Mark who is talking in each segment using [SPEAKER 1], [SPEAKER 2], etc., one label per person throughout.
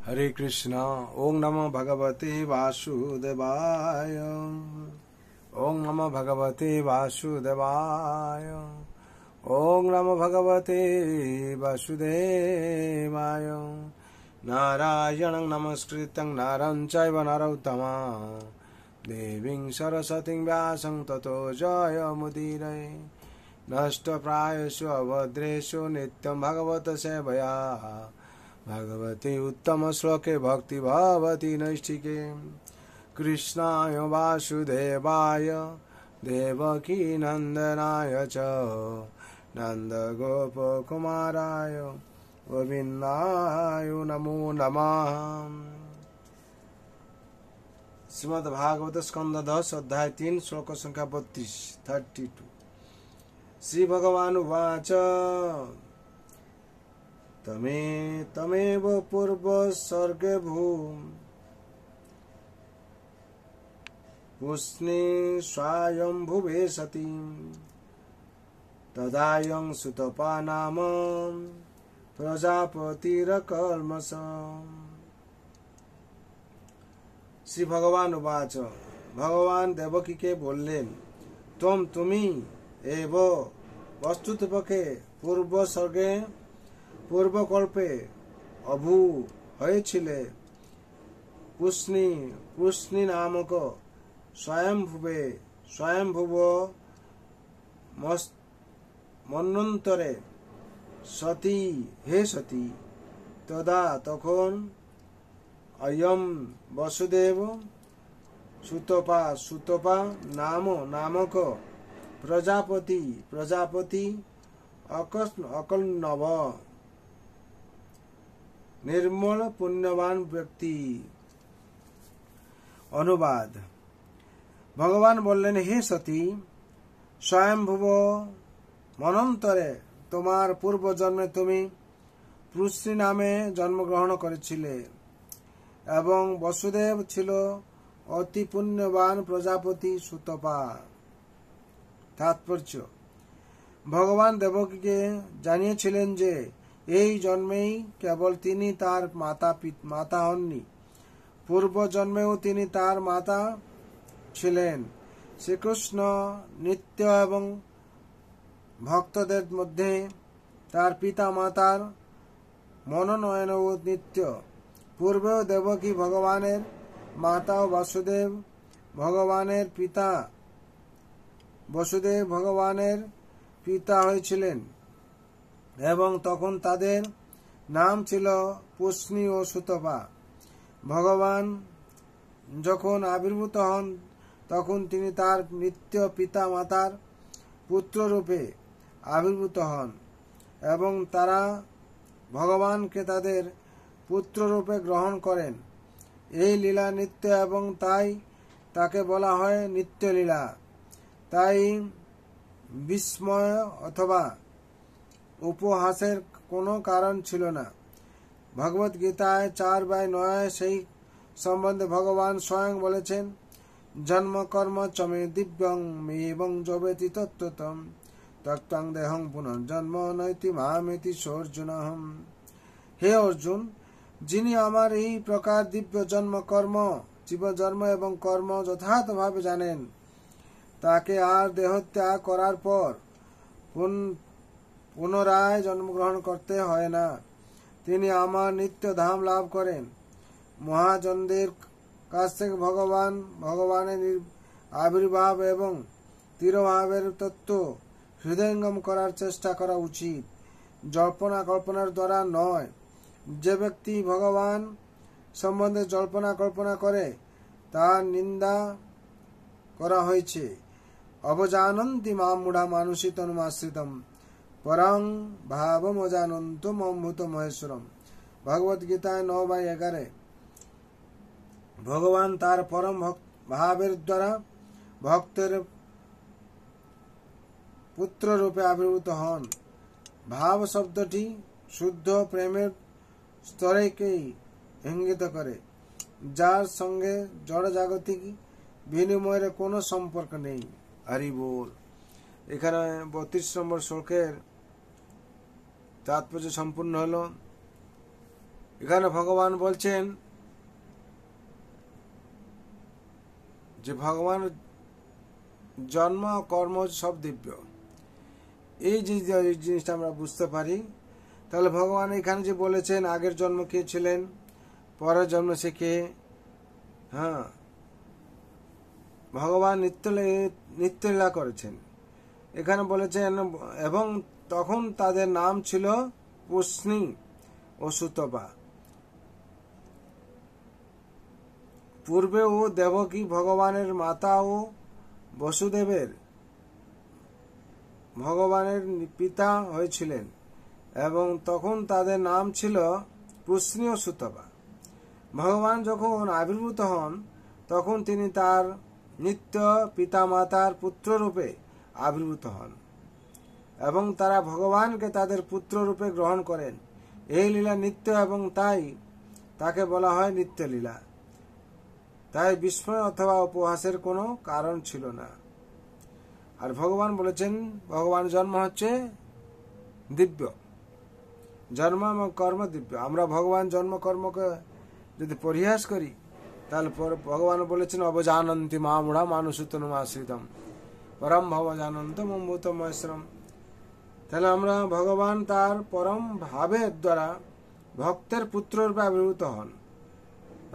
[SPEAKER 1] हरे कृष्णा। ओम नमो भगवते वासुदेवाय। ओम नमो भगवते वासुदेवाय। ओम नमो भगवते वासुदेवाय। नारायणं नमस्कृतं नरं चैव नरोत्तमं देवीं सरस्वतीं व्यासं ततो जयमुदीरये। नष्टप्रायेषु अभद्रेषु नित्यं भगवत सेवया भगवते उत्तम श्लोके भक्ति भवति नैष्ठिके। कृष्णाय वासुदेवाय देवकी नंदनाय च नन्दगोपकुमाराय गोविन्दाय नमो नमः। श्रीमद्भागवत स्कंद 10 अध्याय 3 श्लोक संख्या 32। श्री भगवान उवाच तमेव पूर्व सर्गे भूष्णे स्वायंभुवे सती तदायं सुतपा नाम प्रजापतिरकर्मस। श्री भगवान उवाच भगवान देवकी के बोलें তুমি एव वस्तुतपक्षे पूर्व सर्गे पूर्वकल्पे अभू হয়েছিলে পুষ্ণি नामक स्वयंभुव মন্বন্তরে সতী হে সতী তদা তখন অয়ম বসুদেব সুতপা নামক প্রজাপতি অকল্নব निर्मल पुण्यवान व्यक्ति। अनुवाद। भगवान बोलें हे सती स्वयंभुव मनन्तरे तुम्हार पूर्व जन्मे तुमी पुष्णि नामे जन्म ग्रहण करेছিলে এবং বসুদেব ছিল অতি পুণ্যবান প্রজাপতি সুতপা। তাৎপর্য। ভগবান দেবকীকে জানিয়েছিলেন যে এই জন্মেই কেবল তিনি তার মাতা হননি, পূর্ব জন্মেও তিনি তার মাতা ছিলেন। শ্রীকৃষ্ণ নিত্য এবং ভক্তদের মধ্যে তার পিতা মাতার মনোনয়নও নিত্য। পূর্বেও দেবকী ভগবানের মাতা ও বসুদেব ভগবানের পিতা হয়েছিলেন এবং তখন তাদের নাম ছিল পুষ্ণি ও সুতপা। ভগবান যখন আবির্ভূত হন তখন তিনি তার নিত্য পিতা মাতার পুত্র রূপে আবির্ভূত হন এবং তারা ভগবানকে তাদের পুত্র রূপে গ্রহণ করেন। এই লীলা নিত্য এবং তাই তাকে বলা হয় নিত্য লীলা। তাই বিস্ময় অথবা উপহাসের কোনো কারণ ছিল না। ভগবত গীতায় 4/9 সেই সম্বন্ধে ভগবান স্বয়ং বলেছেন জন্ম কর্ম চমে দিব্যং মেবং জবেতি তত্ত্বতম তক্তং দেহং পুনর্জন্ম নৈতি মামেতি সর্জুনহম। হে অর্জুন, যিনি আমার এই প্রকার দিব্য জন্ম এবং কর্ম যথার্থভাবে জানেন তাকে আর দেহত্যাগ করার পর পুনরায় জন্মগ্রহণ করতে হয় না। তিনি আমার নিত্য ধাম লাভ করেন। মহাজনদের কাছ থেকে ভগবানের আবির্ভাব এবং তিরোভাবের তত্ত্ব হৃদয়ঙ্গম করার চেষ্টা করা উচিত, জল্পনা কল্পনার দ্বারা নয়। যে ব্যক্তি ভগবান সম্বন্ধে জল্পনা কল্পনা করে তার নিন্দা করা হয়েছে। অবজানন্তি মাম মূঢ়া মানুষী তনুমাশ্রিতম পরং ভাবমজানন্তম অমৃত মহেশ্বরম। ভগবত গীতায় 9/11। ভগবান তার পরম ভাবের দ্বারা ভক্তের পুত্র রূপে আবির্ভূত হন। ভাব শব্দটি শুদ্ধ প্রেমের স্তরকেই ইঙ্গিত করে, যার সঙ্গে জড়জাগতিক বিনিময়ের কোনো সম্পর্ক নেই। হরি বল। এখানে 32 নম্বর শ্লোকের তাৎপর্য সম্পূর্ণ হলো। এখানে ভগবান বলছেন যে ভগবানের জন্ম কর্ম সব দিব্য। এই যে জিনিসটা আমরা বুঝতে পারি, তাহলে ভগবান এখানে যে বলেছেন আগের জন্ম কে ছিলেন, পরের জন্ম সে কে, হ্যাঁ, ভগবান নিত্যলীলা করেছেন। এখানে বলেছেন এবং তখন তাদের নাম ছিল পুষ্ণি ও সুতপা। পূর্বে ও দেবকী ভগবানের মাতা ও বসুদেবের ভগবানের পিতা হয়েছিলেন এবং তখন তাদের নাম ছিল পুষ্ণি ও সুতপা। ভগবান যখন আবির্ভূত হন তখন তিনি তার নিত্য পিতা মাতার পুত্র রূপে আবির্ভূত হন এবং তারা ভগবানকে তাদের পুত্র রূপে গ্রহণ করেন। এই লীলা নিত্য এবং তাই তাকে বলা হয় নিত্য লীলা। তাই বিস্ময় অথবা উপহাসের কোনো কারণ ছিল না। আর ভগবান বলেছেন ভগবান জন্ম হচ্ছে দিব্য, জন্ম এবং কর্ম দিব্য। আমরা ভগবান জন্ম কর্মকে যদি পরিহাস করি তাহলে ভগবান বলেছেন অবজানন্তি মামুড়া মানুষতনুমাশ্রিতম পরম ভব জানন্তম অমৃতমশ্রম। তাহলে আমরা ভগবান তার পরম ভাবের দ্বারা ভক্তের পুত্র রূপে আবির্ভূত হন।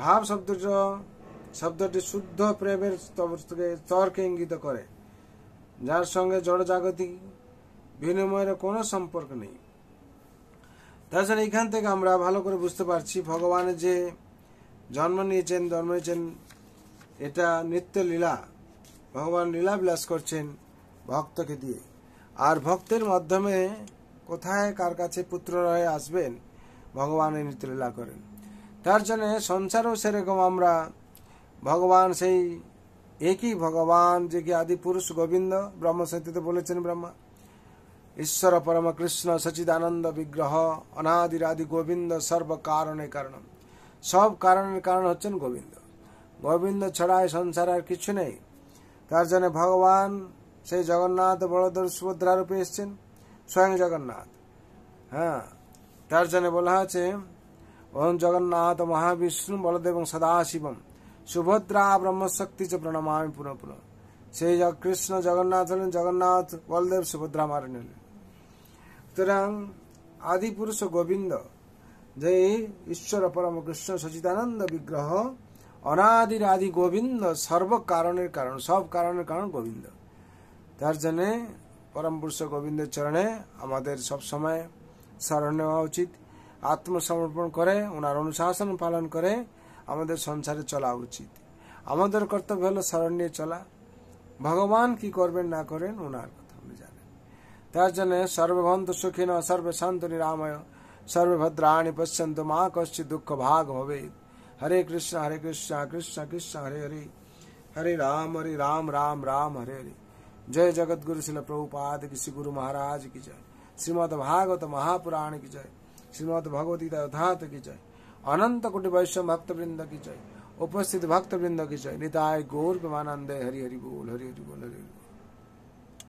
[SPEAKER 1] ভাব শব্দটি শুদ্ধ প্রেমের স্তরকে ইঙ্গিত করে, যার সঙ্গে জড়জাগতিক বিনিময়ের কোনো সম্পর্ক নেই। তাছাড়া এখান থেকে আমরা ভালো করে বুঝতে পারছি ভগবানের যে জন্ম নিয়েছেন এটা নিত্য লীলা। ভগবান লীলা বিলাস করছেন ভক্তকে দিয়ে। আর ভক্তের মাধ্যমে কোথায় কার কাছে পুত্র হয়ে আসবেন ভগবানের নিত্য লীলা করেন। তার জন্য সংসারও সেরকম আমরা ভগবান সেই একই ভগবান যে কি আদি পুরুষ গোবিন্দ ব্রহ্মসংহিতাতে বলেছেন ব্রহ্মা ঈশ্বর পরম কৃষ্ণ সচিদানন্দ বিগ্রহ অনাদিরাদি গোবিন্দ সর্ব কারণে কারণ। সব কারণের কারণ হচ্ছেন গোবিন্দ। গোবিন্দ ছড়ায় সংসার আর কিছু নেই। তার জন্য ভগবান সেই জগন্নাথ বলদেব সুভদ্রা রূপে এসছেন, স্বয়ং জগন্নাথ। হ্যাঁ, তার জন্য বলা আছে ওম জগন্নাথ মহাবিষ্ণু বলদেব সদাশিবম সুভদ্রা ব্রহ্মশক্তি চ প্রণমামি পুনঃ পুনঃ। সেই কৃষ্ণ জগন্নাথ হলেন জগন্নাথ, বলদেব সুভদ্রা মারে নিলেন। সুতরাং আদি পুরুষ গোবিন্দ যে ঈশ্বর পরম কৃষ্ণ সচিদানন্দ বিগ্রহ অনাদির আদি গোবিন্দ সর্ব কারণের কারণ, সব কারণের কারণ গোবিন্দ। তার জন্যে পরম পুরুষ গোবিন্দের চরণে আমাদের সবসময় শরণ নেওয়া উচিত। আত্মসমর্পণ করে ওনার অনুশাসন পালন করে আমাদের সংসারে চলা উচিত। আমাদের কর্তব্য হলো শরণ নিয়ে চলা। ভগবান কি করবেন না করেন ওনার কথা আপনি জানেন। তার জন্য সর্বভন্ত সুখিন সর্বে শান্ত নিরাময় সর্বে ভদ্রাণি পশ্যন্ত মা কশ্চিৎ দুঃখ ভাগ হবে। হরে কৃষ্ণ কৃষ্ণ কৃষ্ণ হরে হরে, হরে রাম রাম রাম হরে হরে। जय जगत गुरु शिल प्रभुपाद की, श्री गुरु महाराज की जय। श्रीमद् भागवत महापुराण की जय। श्रीमद् भगवती यथार्थ की जय। अनंत कोटि वैष्णव भक्त वृंद की जय। उपस्थित भक्त वृंद की जय। निताय गौर प्रेमानंदे हरि हरि बोल, हरि हरि बोल, हरि हरि बोल।